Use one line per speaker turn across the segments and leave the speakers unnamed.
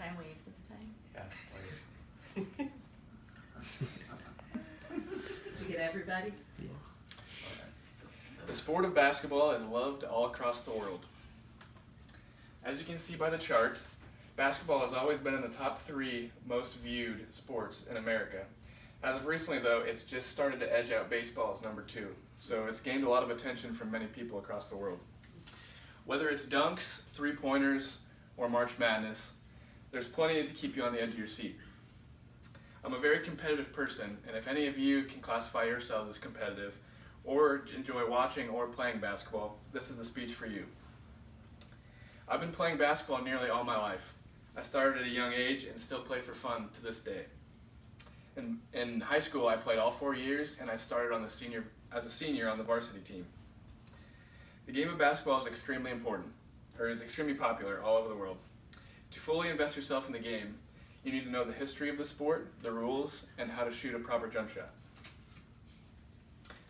time waves this time.
Yeah.
Did you get everybody?
The sport of basketball is loved all across the world. As you can see by the chart, basketball has always been in the top 3 most viewed sports in America. As of recently, though, it's just started to edge out baseball as number 2, so it's gained a lot of attention from many people across the world. Whether it's dunks, three-pointers, or March Madness, there's plenty to keep you on the edge of your seat. I'm a very competitive person, and if any of you can classify yourselves as competitive, or enjoy watching or playing basketball, this is the speech for you. I've been playing basketball nearly all my life. I started at a young age and still play for fun to this day. In high school, I played all 4 years, and I started as a senior on the varsity team. The game of basketball is extremely popular all over the world. To fully invest yourself in the game, you need to know the history of the sport, the rules, and how to shoot a proper jump shot.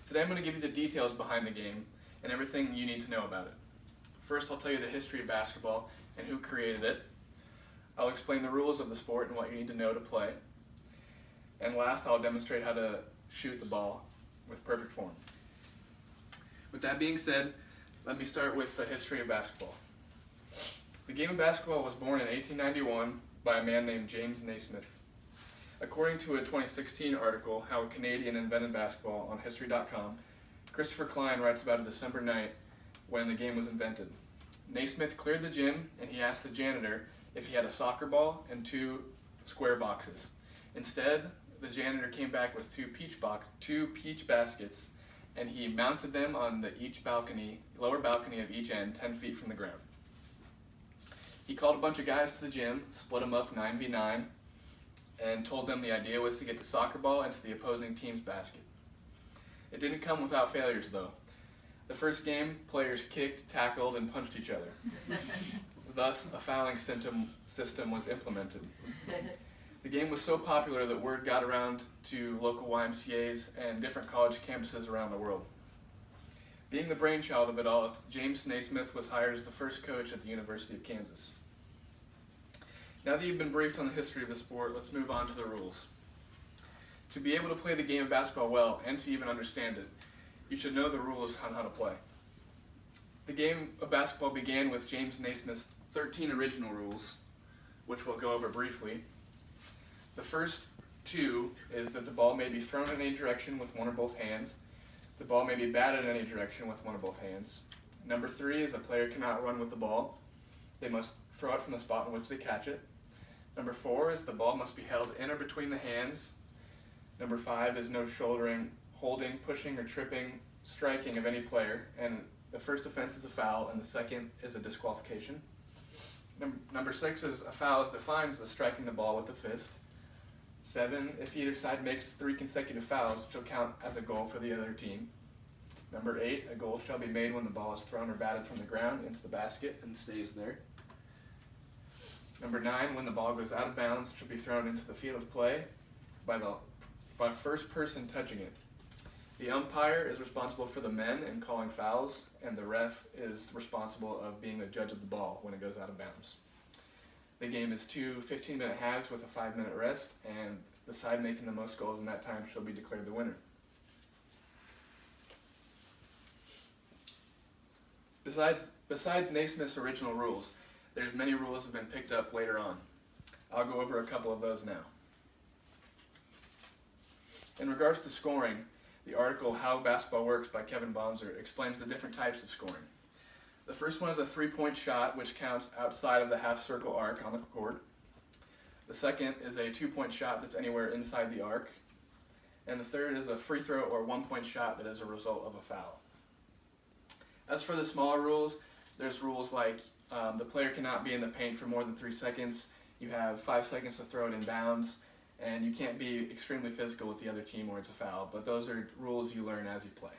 Today I'm going to give you the details behind the game and everything you need to know about it. First, I'll tell you the history of basketball and who created it. I'll explain the rules of the sport and what you need to know to play. And last, I'll demonstrate how to shoot the ball with perfect form. With that being said, let me start with the history of basketball. The game of basketball was born in 1891 by a man named James Naismith. According to a 2016 article, How a Canadian Invented Basketball on History.com, Christopher Klein writes about a December night when the game was invented. Naismith cleared the gym and he asked the janitor if he had a soccer ball and 2 square boxes. Instead, the janitor came back with 2 peach baskets, and he mounted them on the lower balcony of each end, 10 feet from the ground. He called a bunch of guys to the gym, split them up 9v9, and told them the idea was to get the soccer ball into the opposing team's basket. It didn't come without failures, though. The first game, players kicked, tackled, and punched each other. Thus, a fouling system was implemented. The game was so popular that word got around to local YMCAs and different college campuses around the world. Being the brainchild of it all, James Naismith was hired as the first coach at the University of Kansas. Now that you've been briefed on the history of the sport, let's move on to the rules. To be able to play the game of basketball well and to even understand it, you should know the rules on how to play. The game of basketball began with James Naismith's 13 original rules, which we'll go over briefly. The first 2 is that the ball may be thrown in any direction with one or both hands. The ball may be batted in any direction with one or both hands. Number 3 is a player cannot run with the ball. They must throw it from the spot in which they catch it. Number 4 is the ball must be held in or between the hands. Number 5 is no shouldering, holding, pushing, or tripping, striking of any player, and the first offense is a foul, and the second is a disqualification. Number 6 is a foul is defined as the striking the ball with the fist. 7, if either side makes 3 consecutive fouls, it shall count as a goal for the other team. Number 8, a goal shall be made when the ball is thrown or batted from the ground into the basket and stays there. Number 9, when the ball goes out of bounds, it shall be thrown into the field of play by the first person touching it. The umpire is responsible for the men and calling fouls, and the ref is responsible of being the judge of the ball when it goes out of bounds. The game is 2 15-minute halves with a 5-minute rest, and the side making the most goals in that time shall be declared the winner. Besides Naismith's original rules, there's many rules that have been picked up later on. I'll go over a couple of those now. In regards to scoring, the article How Basketball Works by Kevin Bonser explains the different types of scoring. The first one is a 3-point shot, which counts outside of the half-circle arc on the court. The second is a 2-point shot that's anywhere inside the arc. And the third is a free throw or 1-point shot that is a result of a foul. As for the smaller rules, there's rules like the player cannot be in the paint for more than 3 seconds. You have 5 seconds to throw it in bounds, and you can't be extremely physical with the other team or it's a foul. But those are rules you learn as you play.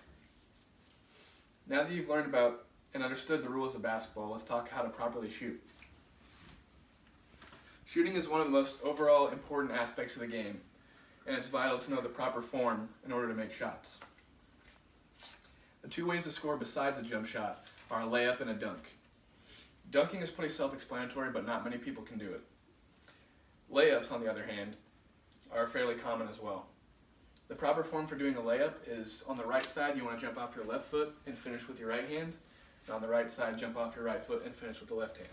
Now that you've learned about and understood the rules of basketball, let's talk how to properly shoot. Shooting is one of the most overall important aspects of the game, and it's vital to know the proper form in order to make shots. The 2 ways to score besides a jump shot are a layup and a dunk. Dunking is pretty self-explanatory, but not many people can do it. Layups, on the other hand, are fairly common as well. The proper form for doing a layup is on the right side, you want to jump off your left foot and finish with your right hand. And on the right side, jump off your right foot and finish with the left hand.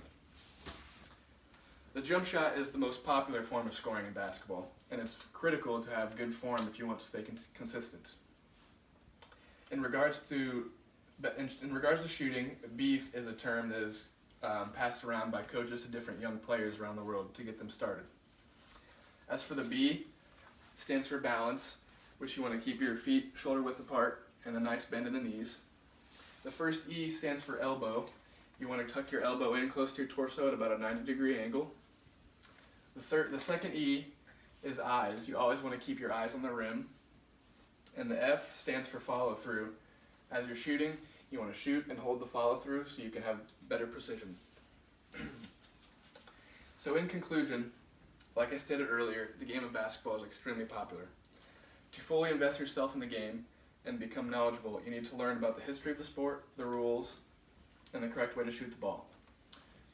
The jump shot is the most popular form of scoring in basketball, and it's critical to have good form if you want to stay consistent. In regards to shooting, beef is a term that is passed around by coaches to different young players around the world to get them started. As for the B, it stands for balance, which you want to keep your feet shoulder width apart and a nice bend in the knees. The first E stands for elbow. You want to tuck your elbow in close to your torso at about a 90-degree angle. The second E is eyes. You always want to keep your eyes on the rim. And the F stands for follow through. As you're shooting, you want to shoot and hold the follow through so you can have better precision. So in conclusion, like I stated earlier, the game of basketball is extremely popular. To fully invest yourself in the game and become knowledgeable, you need to learn about the history of the sport, the rules, and the correct way to shoot the ball.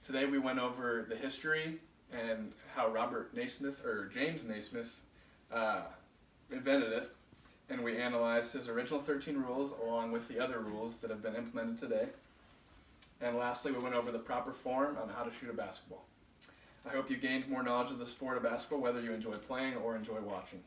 Today we went over the history and how James Naismith invented it, and we analyzed his original 13 rules along with the other rules that have been implemented today. And lastly, we went over the proper form on how to shoot a basketball. I hope you gained more knowledge of the sport of basketball, whether you enjoy playing or enjoy watching.